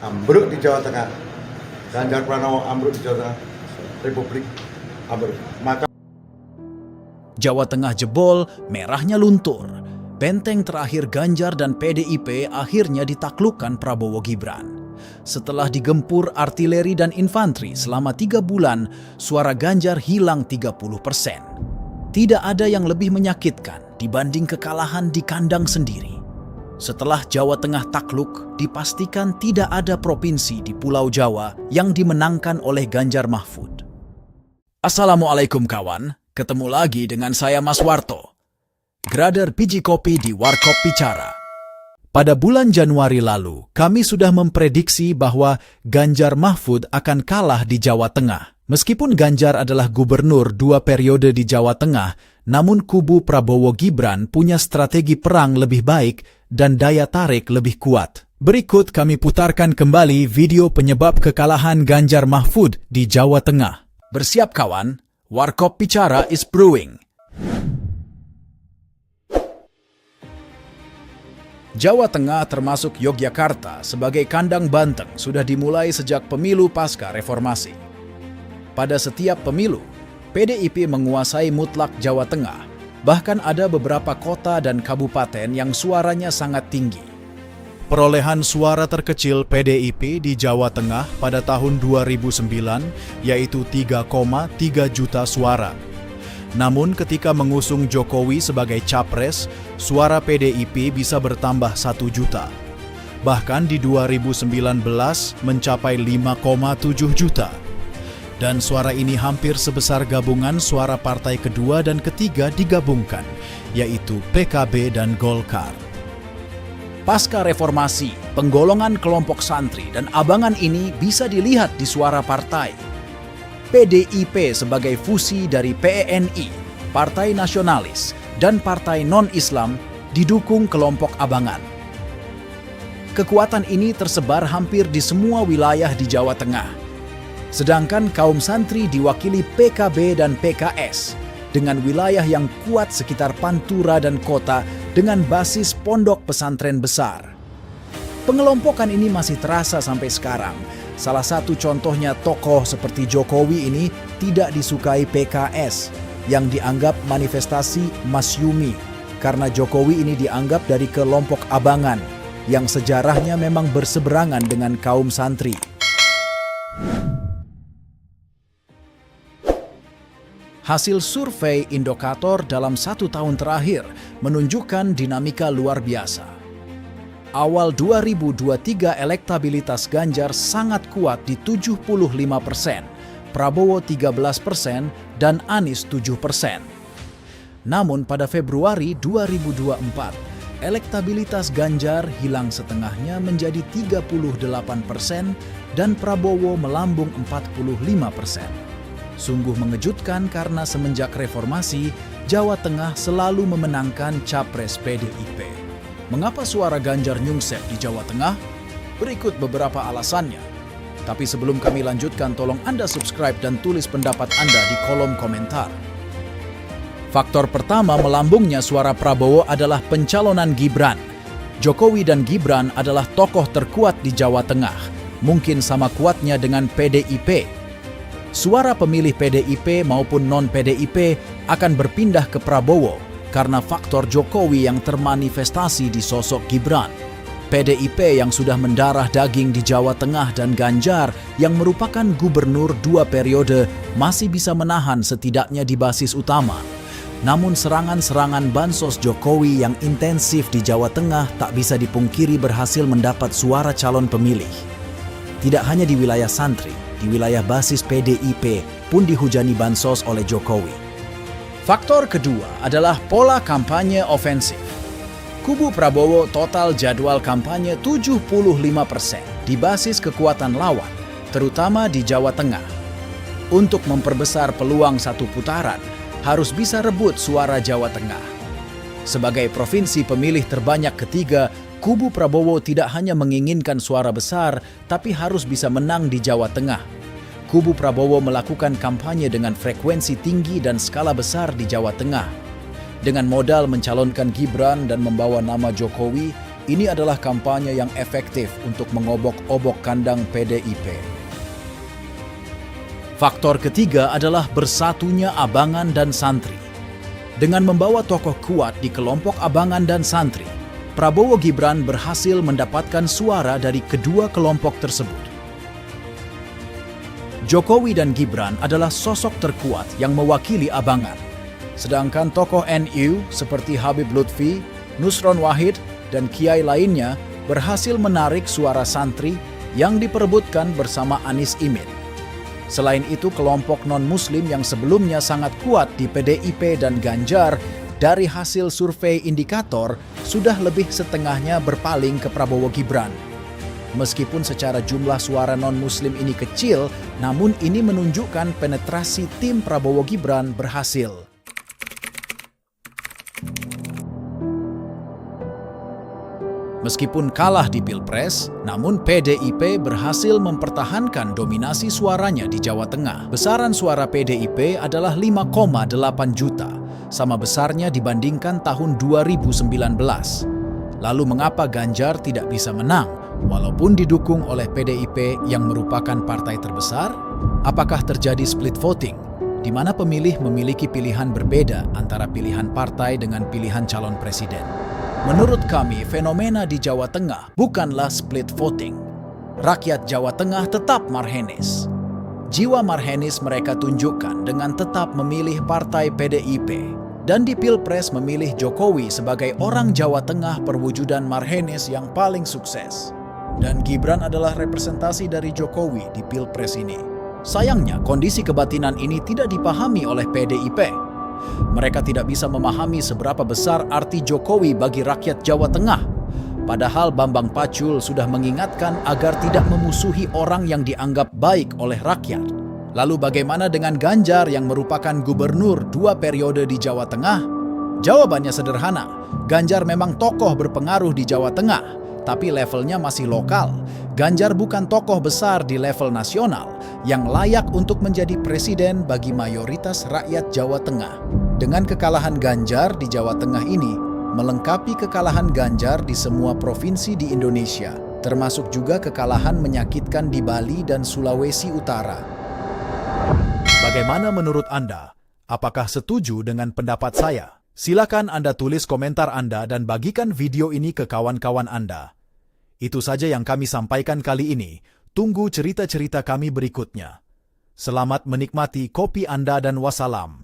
ambruk di Jawa Tengah. Ganjar Pranowo ambruk di Jawa Tengah. Republik ambruk. Maka Jawa Tengah jebol, merahnya luntur. Benteng terakhir Ganjar dan PDIP akhirnya ditaklukkan Prabowo Gibran. Setelah digempur artileri dan infanteri selama 3 bulan, suara Ganjar hilang 30%. Tidak ada yang lebih menyakitkan dibanding kekalahan di kandang sendiri. Setelah Jawa Tengah takluk, dipastikan tidak ada provinsi di Pulau Jawa yang dimenangkan oleh Ganjar Mahfud. Assalamualaikum kawan, ketemu lagi dengan saya Mas Warto, grader biji kopi di Warkop Bicara. Pada bulan Januari lalu, kami sudah memprediksi bahwa Ganjar Mahfud akan kalah di Jawa Tengah. Meskipun Ganjar adalah gubernur 2 periode di Jawa Tengah, namun kubu Prabowo Gibran punya strategi perang lebih baik dan daya tarik lebih kuat. Berikut kami putarkan kembali video penyebab kekalahan Ganjar Mahfud di Jawa Tengah. Bersiap kawan, Warkop Bicara is brewing. Jawa Tengah termasuk Yogyakarta sebagai kandang banteng sudah dimulai sejak pemilu pasca reformasi. Pada setiap pemilu, PDIP menguasai mutlak Jawa Tengah, bahkan ada beberapa kota dan kabupaten yang suaranya sangat tinggi. Perolehan suara terkecil PDIP di Jawa Tengah pada tahun 2009 yaitu 3,3 juta suara. Namun ketika mengusung Jokowi sebagai capres, suara PDIP bisa bertambah 1 juta. Bahkan di 2019 mencapai 5,7 juta. Dan suara ini hampir sebesar gabungan suara partai kedua dan ketiga digabungkan, yaitu PKB dan Golkar. Pasca reformasi, penggolongan kelompok santri dan abangan ini bisa dilihat di suara partai. PDIP sebagai fusi dari PNI, Partai Nasionalis, dan Partai Non-Islam didukung kelompok abangan. Kekuatan ini tersebar hampir di semua wilayah di Jawa Tengah. Sedangkan kaum santri diwakili PKB dan PKS dengan wilayah yang kuat sekitar Pantura dan kota dengan basis pondok pesantren besar. Pengelompokan ini masih terasa sampai sekarang. Salah satu contohnya tokoh seperti Jokowi ini tidak disukai PKS yang dianggap manifestasi masyumi karena Jokowi ini dianggap dari kelompok abangan yang sejarahnya memang berseberangan dengan kaum santri. Hasil survei Indikator dalam 1 tahun terakhir menunjukkan dinamika luar biasa. Awal 2023 elektabilitas Ganjar sangat kuat di 75%, Prabowo 13%, dan Anies 7%. Namun pada Februari 2024, elektabilitas Ganjar hilang setengahnya menjadi 38% dan Prabowo melambung 45%. Sungguh mengejutkan karena semenjak reformasi, Jawa Tengah selalu memenangkan capres PDIP. Mengapa suara Ganjar nyungsep di Jawa Tengah? Berikut beberapa alasannya. Tapi sebelum kami lanjutkan, tolong Anda subscribe dan tulis pendapat Anda di kolom komentar. Faktor pertama melambungnya suara Prabowo adalah pencalonan Gibran. Jokowi dan Gibran adalah tokoh terkuat di Jawa Tengah, mungkin sama kuatnya dengan PDIP. Suara pemilih PDIP maupun non-PDIP akan berpindah ke Prabowo karena faktor Jokowi yang termanifestasi di sosok Gibran. PDIP yang sudah mendarah daging di Jawa Tengah dan Ganjar yang merupakan gubernur 2 periode masih bisa menahan setidaknya di basis utama. Namun serangan-serangan bansos Jokowi yang intensif di Jawa Tengah tak bisa dipungkiri berhasil mendapat suara calon pemilih. Tidak hanya di wilayah santri, di wilayah basis PDIP pun dihujani bansos oleh Jokowi. Faktor kedua adalah pola kampanye ofensif. Kubu Prabowo total jadwal kampanye 75% di basis kekuatan lawan, terutama di Jawa Tengah. Untuk memperbesar peluang satu putaran, harus bisa rebut suara Jawa Tengah. Sebagai provinsi pemilih terbanyak ketiga, kubu Prabowo tidak hanya menginginkan suara besar, tapi harus bisa menang di Jawa Tengah. Kubu Prabowo melakukan kampanye dengan frekuensi tinggi dan skala besar di Jawa Tengah. Dengan modal mencalonkan Gibran dan membawa nama Jokowi, ini adalah kampanye yang efektif untuk mengobok-obok kandang PDIP. Faktor ketiga adalah bersatunya abangan dan santri. Dengan membawa tokoh kuat di kelompok abangan dan santri, Prabowo Gibran berhasil mendapatkan suara dari kedua kelompok tersebut. Jokowi dan Gibran adalah sosok terkuat yang mewakili abangan. Sedangkan tokoh NU seperti Habib Lutfi, Nusron Wahid, dan kiai lainnya berhasil menarik suara santri yang diperebutkan bersama Anies Imin. Selain itu, kelompok non-muslim yang sebelumnya sangat kuat di PDIP dan Ganjar dari hasil survei indikator sudah lebih setengahnya berpaling ke Prabowo Gibran. Meskipun secara jumlah suara non-muslim ini kecil, namun ini menunjukkan penetrasi tim Prabowo Gibran berhasil. Meskipun kalah di Pilpres, namun PDIP berhasil mempertahankan dominasi suaranya di Jawa Tengah. Besaran suara PDIP adalah 5,8 juta, sama besarnya dibandingkan tahun 2019. Lalu mengapa Ganjar tidak bisa menang, walaupun didukung oleh PDIP yang merupakan partai terbesar? Apakah terjadi split voting, di mana pemilih memiliki pilihan berbeda antara pilihan partai dengan pilihan calon presiden? Menurut kami, fenomena di Jawa Tengah bukanlah split voting. Rakyat Jawa Tengah tetap marhenis. Jiwa marhenis mereka tunjukkan dengan tetap memilih partai PDIP dan di Pilpres memilih Jokowi sebagai orang Jawa Tengah perwujudan marhenis yang paling sukses. Dan Gibran adalah representasi dari Jokowi di Pilpres ini. Sayangnya, kondisi kebatinan ini tidak dipahami oleh PDIP. Mereka tidak bisa memahami seberapa besar arti Jokowi bagi rakyat Jawa Tengah. Padahal Bambang Pacul sudah mengingatkan agar tidak memusuhi orang yang dianggap baik oleh rakyat. Lalu bagaimana dengan Ganjar yang merupakan gubernur 2 periode di Jawa Tengah? Jawabannya sederhana, Ganjar memang tokoh berpengaruh di Jawa Tengah, tapi levelnya masih lokal. Ganjar bukan tokoh besar di level nasional yang layak untuk menjadi presiden bagi mayoritas rakyat Jawa Tengah. Dengan kekalahan Ganjar di Jawa Tengah ini, melengkapi kekalahan Ganjar di semua provinsi di Indonesia, termasuk juga kekalahan menyakitkan di Bali dan Sulawesi Utara. Bagaimana menurut Anda? Apakah setuju dengan pendapat saya? Silakan Anda tulis komentar Anda dan bagikan video ini ke kawan-kawan Anda. Itu saja yang kami sampaikan kali ini. Tunggu cerita-cerita kami berikutnya. Selamat menikmati kopi Anda dan wassalam.